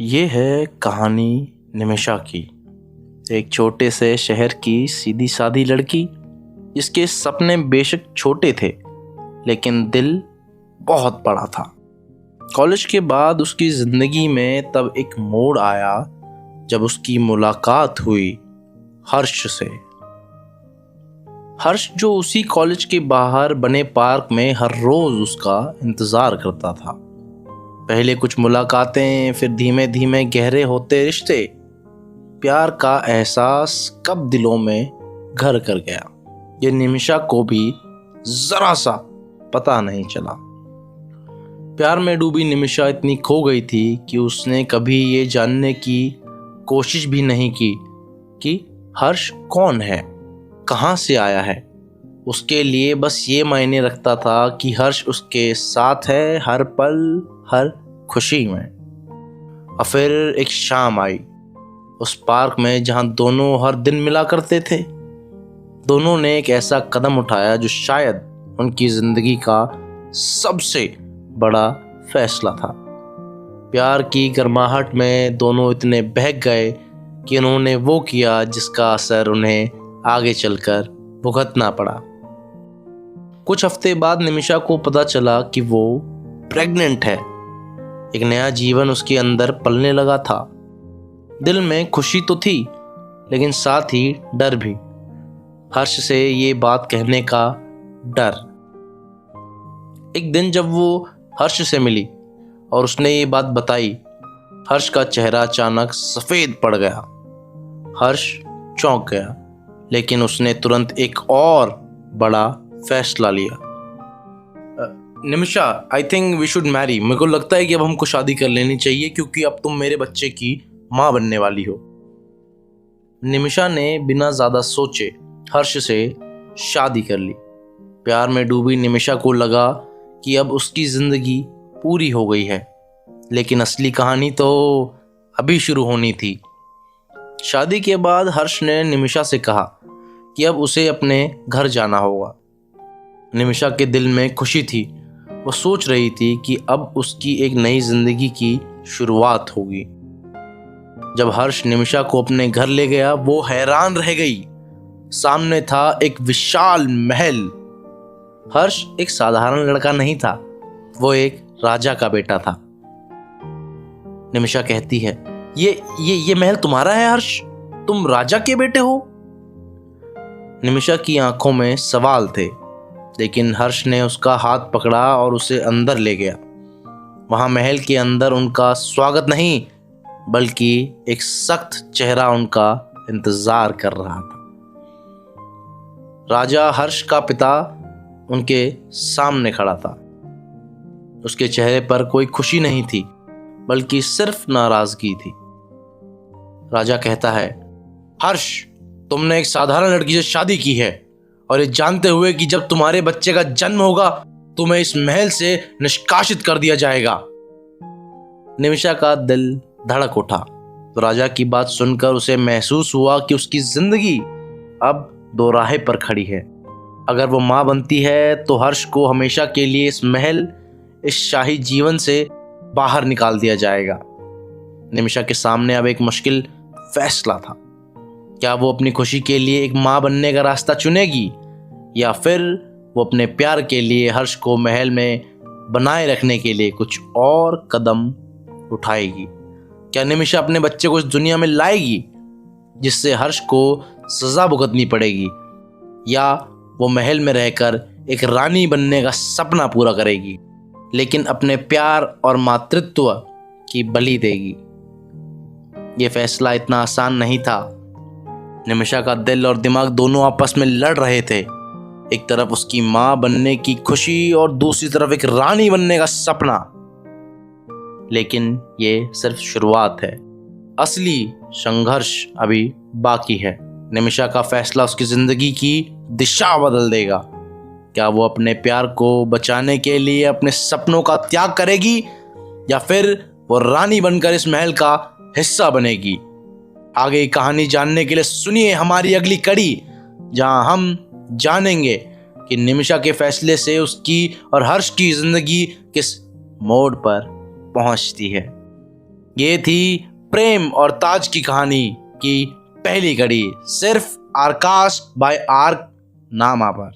ये है कहानी निमिषा की। एक छोटे से शहर की सीधी सादी लड़की जिसके सपने बेशक छोटे थे लेकिन दिल बहुत बड़ा था। कॉलेज के बाद उसकी ज़िंदगी में तब एक मोड़ आया जब उसकी मुलाकात हुई हर्ष से। हर्ष जो उसी कॉलेज के बाहर बने पार्क में हर रोज़ उसका इंतज़ार करता था। पहले कुछ मुलाकातें, फिर धीमे धीमे गहरे होते रिश्ते। प्यार का एहसास कब दिलों में घर कर गया ये निमिषा को भी जरा सा पता नहीं चला। प्यार में डूबी निमिषा इतनी खो गई थी कि उसने कभी ये जानने की कोशिश भी नहीं की कि हर्ष कौन है, कहाँ से आया है। उसके लिए बस ये मायने रखता था कि हर्ष उसके साथ है हर पल, हर खुशी में। और फिर एक शाम आई उस पार्क में जहां दोनों हर दिन मिला करते थे। दोनों ने एक ऐसा कदम उठाया जो शायद उनकी जिंदगी का सबसे बड़ा फैसला था। प्यार की गर्माहट में दोनों इतने बहक गए कि उन्होंने वो किया जिसका असर उन्हें आगे चलकर भुगतना पड़ा। कुछ हफ्ते बाद निमिषा को पता चला कि वो प्रेग्नेंट है। एक नया जीवन उसके अंदर पलने लगा था। दिल में खुशी तो थी लेकिन साथ ही डर भी। हर्ष से ये बात कहने का डर। एक दिन जब वो हर्ष से मिली और उसने ये बात बताई, हर्ष का चेहरा अचानक सफेद पड़ गया। हर्ष चौंक गया लेकिन उसने तुरंत एक और बड़ा फैसला लिया। Nimisha, I think we should marry. मेरे को लगता है कि अब हमको शादी कर लेनी चाहिए क्योंकि अब तुम मेरे बच्चे की माँ बनने वाली हो। निमिषा ने बिना ज्यादा सोचे हर्ष से शादी कर ली। प्यार में डूबी निमिषा को लगा कि अब उसकी जिंदगी पूरी हो गई है, लेकिन असली कहानी तो अभी शुरू होनी थी। शादी के बाद हर्ष ने निमिषा से कहा कि अब उसे अपने घर जाना होगा। निमिषा के दिल में खुशी थी। वो सोच रही थी कि अब उसकी एक नई जिंदगी की शुरुआत होगी। जब हर्ष निमिषा को अपने घर ले गया वो हैरान रह गई। सामने था एक विशाल महल। हर्ष एक साधारण लड़का नहीं था, वो एक राजा का बेटा था। निमिषा कहती है, ये महल तुम्हारा है हर्ष? तुम राजा के बेटे हो? निमिषा की आंखों में सवाल थे, लेकिन हर्ष ने उसका हाथ पकड़ा और उसे अंदर ले गया। वहां महल के अंदर उनका स्वागत नहीं बल्कि एक सख्त चेहरा उनका इंतजार कर रहा था। राजा हर्ष का पिता उनके सामने खड़ा था। उसके चेहरे पर कोई खुशी नहीं थी बल्कि सिर्फ नाराजगी थी। राजा कहता है, हर्ष, तुमने एक साधारण लड़की से शादी की है और ये जानते हुए कि जब तुम्हारे बच्चे का जन्म होगा तुम्हें इस महल से निष्कासित कर दिया जाएगा। निमिषा का दिल धड़क उठा। तो राजा की बात सुनकर उसे महसूस हुआ कि उसकी जिंदगी अब दो राह पर खड़ी है। अगर वो माँ बनती है तो हर्ष को हमेशा के लिए इस महल, इस शाही जीवन से बाहर निकाल दिया जाएगा। निमिषा के सामने अब एक मुश्किल फैसला था। क्या वो अपनी खुशी के लिए एक माँ बनने का रास्ता चुनेगी या फिर वो अपने प्यार के लिए हर्ष को महल में बनाए रखने के लिए कुछ और कदम उठाएगी? क्या निमिषा अपने बच्चे को इस दुनिया में लाएगी जिससे हर्ष को सजा भुगतनी पड़ेगी, या वो महल में रहकर एक रानी बनने का सपना पूरा करेगी लेकिन अपने प्यार और मातृत्व की बलि देगी? ये फैसला इतना आसान नहीं था। निमिषा का दिल और दिमाग दोनों आपस में लड़ रहे थे। एक तरफ उसकी माँ बनने की खुशी और दूसरी तरफ एक रानी बनने का सपना। लेकिन ये सिर्फ शुरुआत है, असली संघर्ष अभी बाकी है। निमिषा का फैसला उसकी जिंदगी की दिशा बदल देगा। क्या वो अपने प्यार को बचाने के लिए अपने सपनों का त्याग करेगी या फिर वो रानी बनकर इस महल का हिस्सा बनेगी? आगे की कहानी जानने के लिए सुनिए हमारी अगली कड़ी, जहां हम जानेंगे कि निमिषा के फैसले से उसकी और हर्ष की जिंदगी किस मोड़ पर पहुंचती है। ये थी प्रेम और ताज की कहानी की पहली कड़ी, सिर्फ आरकास्ट बाय आर्क नामा पर।